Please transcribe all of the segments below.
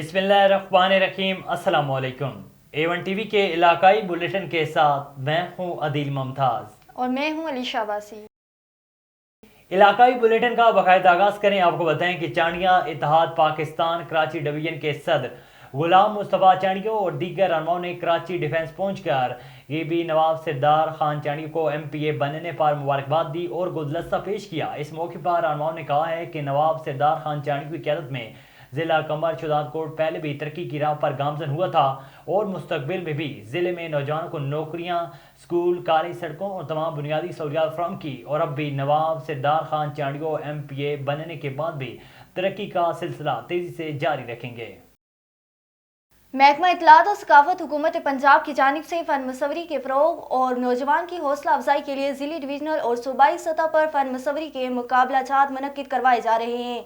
بسم اللہ الرحمن الرحیم۔ السلام علیکم۔ A1 ٹی وی کے علاقائی بلیٹن کے ساتھ میں ہوں عدیل ممتاز اور میں ہوں علیشہ عباسی۔ علاقائی بلیٹن کا باقاعدہ آغاز کریں۔ آپ کو بتائیں کہ چانڈیاں اتحاد پاکستان کراچی ڈویژن کے صدر غلام مصطفیٰ چانڈیوں اور دیگر رہنماؤں نے کراچی ڈیفنس پہنچ کر بھی نواب سردار خان چانڈیوں کو MP بننے پر مبارکباد دی اور گلدستہ پیش کیا۔ اس موقع پر رہنماؤں نے کہا ہے کہ نواب سردار خان چانڈیوں کی قیادت میں ضلع قمر شداد کوٹ پہلے بھی ترقی کی راہ پر گامزن ہوا تھا اور مستقبل میں بھی ضلع میں نوجوانوں کو نوکریاں، اسکول، کالج، سڑکوں اور تمام بنیادی سہولیات فراہم کی اور اب بھی نواب سردار خان چانڈیوں MP بننے کے بعد بھی ترقی کا سلسلہ تیزی سے جاری رکھیں گے۔ محکمہ اطلاعات و ثقافت حکومت پنجاب کی جانب سے فن مصوری کے فروغ اور نوجوان کی حوصلہ افزائی کے لیے ضلعی، ڈویژنل اور صوبائی سطح پر فن مصوری کے مقابلہ جات منعقد کروائے جا رہے ہیں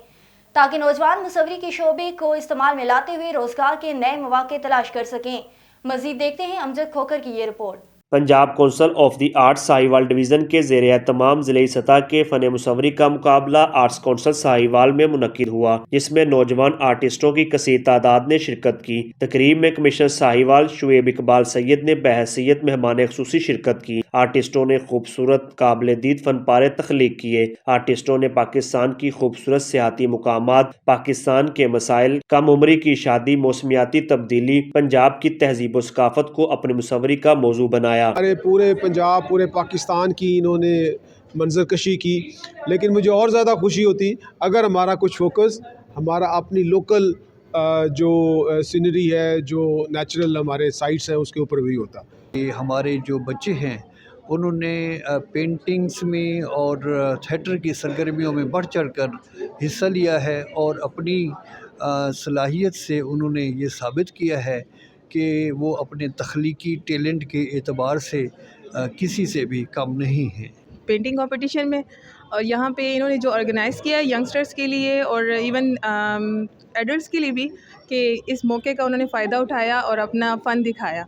تاکہ نوجوان مصوری کے شعبے کو استعمال میں لاتے ہوئے روزگار کے نئے مواقع تلاش کر سکیں۔ مزید دیکھتے ہیں امجد کھوکر کی یہ report. Punjab council of the arts Sahiwal division کے زیر اہتمام ضلعی سطح کے فن مصوری کا مقابلہ آرٹس کونسل ساہیوال میں منعقد ہوا، جس میں نوجوان آرٹسٹوں کی کثیر تعداد نے شرکت کی۔ تقریب میں کمشنر ساہیوال شعیب اقبال سید نے بحیثیت مہمان خصوصی شرکت کی۔ آرٹسٹوں نے خوبصورت قابل دید فن پارے تخلیق کیے۔ آرٹسٹوں نے پاکستان کی خوبصورت سیاحتی مقامات، پاکستان کے مسائل، کم عمری کی شادی، موسمیاتی تبدیلی، پنجاب کی تہذیب و ثقافت کو اپنی مصوری کا موضوع بنایا۔ ہمارے پورے پنجاب، پورے پاکستان کی انہوں نے منظر کشی کی، لیکن مجھے اور زیادہ خوشی ہوتی اگر ہمارا کچھ فوکس ہمارا اپنی لوکل جو سینری ہے، جو نیچرل ہمارے سائٹس ہیں، اس کے اوپر بھی ہوتا۔ ہمارے جو بچے ہیں انہوں نے پینٹنگز میں اور تھیٹر کی سرگرمیوں میں بڑھ چڑھ کر حصہ لیا ہے اور اپنی صلاحیت سے انہوں نے یہ ثابت کیا ہے کہ وہ اپنے تخلیقی ٹیلنٹ کے اعتبار سے کسی سے بھی کم نہیں ہیں۔ پینٹنگ کمپٹیشن میں اور یہاں پہ انہوں نے جو آرگنائز کیا ینگسٹرز کے لیے اور ایون ایڈلٹس کے لیے بھی، کہ اس موقع کا انہوں نے فائدہ اٹھایا اور اپنا فن دکھایا۔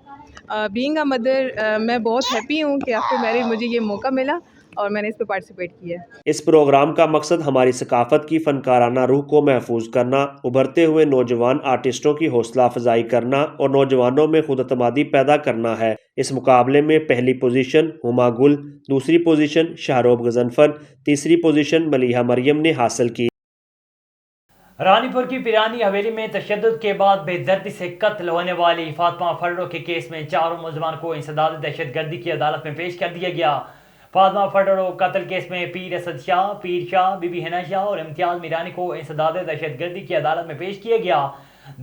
بینگ اے مدر میں بہت ہیپی ہوں کہ آفٹر میرج مجھے یہ موقع ملا اور میں نے اس پہ پارٹیسپیٹ کیا ہے۔ اس پروگرام کا مقصد ہماری ثقافت کی فنکارانہ روح کو محفوظ کرنا، ابھرتے ہوئے نوجوان آرٹسٹوں کی حوصلہ افزائی کرنا اور نوجوانوں میں خود اعتمادی پیدا کرنا ہے۔ اس مقابلے میں پہلی پوزیشن ہما گل، دوسری پوزیشن شہروب غضنفر، تیسری پوزیشن ملیحہ مریم نے حاصل کی۔ رانی پور کی پیرانی حویلی میں تشدد کے بعد بے دردی سے قتل ہونے والی فاطمہ فڈرو کے کیس میں چاروں ملزمان کو انسداد دہشت گردی کی عدالت میں پیش کر دیا گیا۔ فاطمہ فڈرو قتل کیس میں پیر اسد شاہ، پیر شاہ، بی بی حنا شاہ اور امتیاز میرانی کو انسداد دہشت گردی کی عدالت میں پیش کیا گیا۔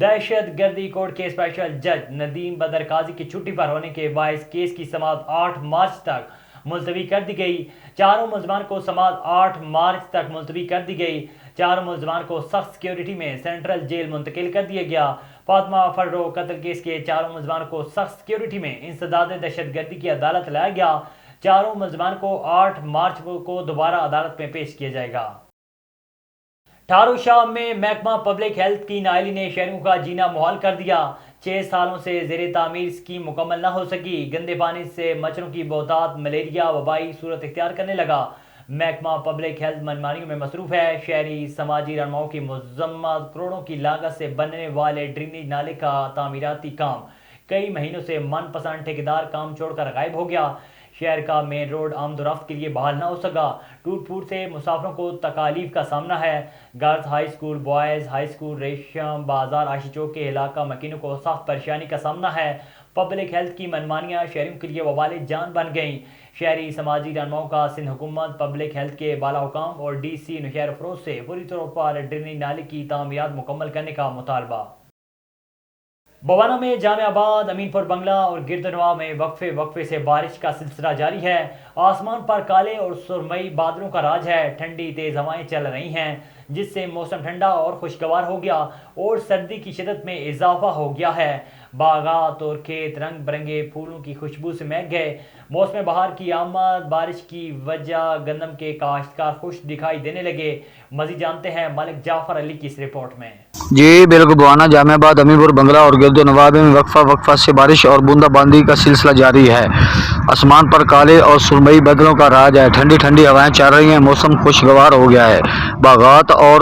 دہشت گردی کورٹ کے اسپیشل جج ندیم بدر قاضی کی چھٹی پر ہونے کے باعث کیس کی سماعت 8 مارچ تک ملتوی کر دی گئی۔ چاروں ملزمان کو سماعت 8 مارچ تک ملتوی کر دی گئی۔ چاروں ملزمان کو سخت سیکیورٹی میں سینٹرل جیل منتقل کر دیا گیا۔ فاطمہ فڈرو قتل کیس کے چاروں ملزمان کو سخت سیکیورٹی میں انسداد دہشت گردی کی عدالت لایا گیا۔ چاروں ملزمان کو 8 مارچ کو دوبارہ عدالت میں پیش کیا جائے گا۔ ٹھارو شاہ میں محکمہ پبلک ہیلتھ کی نااہلی نے شہریوں کا جینا محال کر دیا۔ 6 سالوں سے زیر تعمیر اسکیم مکمل نہ ہو سکی۔ گندے پانی سے مچھروں کی بہتات، ملیریا وبائی صورت اختیار کرنے لگا۔ محکمہ پبلک ہیلتھ منمانیوں میں مصروف ہے۔ شہری سماجی رہنماؤں کی مذمت، کروڑوں کی لاگت سے بننے والے ڈرینیج نالے کا تعمیراتی کام کئی مہینوں سے من پسند ٹھیکیدار کام چھوڑ کر غائب ہو گیا۔ شہر کا مین روڈ آمد و رفت کے لیے بحال نہ ہو سکا۔ ٹوٹ پھوٹ سے مسافروں کو تکالیف کا سامنا ہے۔ Girls high school, boys high school, ریشم بازار، عاشی چوک کے علاقہ مکینوں کو سخت پریشانی کا سامنا ہے۔ پبلک ہیلتھ کی منمانیاں شہریوں کے لیے وبال جان بن گئیں۔ شہری سماجی رہنماؤں کا سندھ حکومت، پبلک ہیلتھ کے بالا حکام اور DC نشیر افروز سے پوری طور پر ڈرینیج نالے کی تعمیرات مکمل کرنے کا مطالبہ۔ بوانا میں جامع آباد، امین پور بنگلہ اور گردنواں میں وقفے سے بارش کا سلسلہ جاری ہے۔ آسمان پر کالے اور سرمئی بادلوں کا راج ہے۔ ٹھنڈی تیز ہوائیں چل رہی ہیں جس سے موسم ٹھنڈا اور خوشگوار ہو گیا اور سردی کی شدت میں اضافہ ہو گیا ہے۔ باغات اور کھیت رنگ برنگے پھولوں کی خوشبو سے مہک گئے۔ موسم بہار کی آمد، بارش کی وجہ گندم کے کاشتکار خوش دکھائی دینے لگے۔ مزید جانتے ہیں ملک جعفر علی کی اس رپورٹ میں۔ جی بالکل، بوانا، جامع آباد، امین پور بنگلہ اور گرد و نواح میں وقفہ سے بارش اور بوندا باندی کا سلسلہ جاری ہے۔ آسمان پر کالے اور سرمئی بادلوں کا راج ہے۔ ٹھنڈی ٹھنڈی ہوائیں چل رہی ہیں۔ موسم خوشگوار ہو گیا ہے۔ باغات اور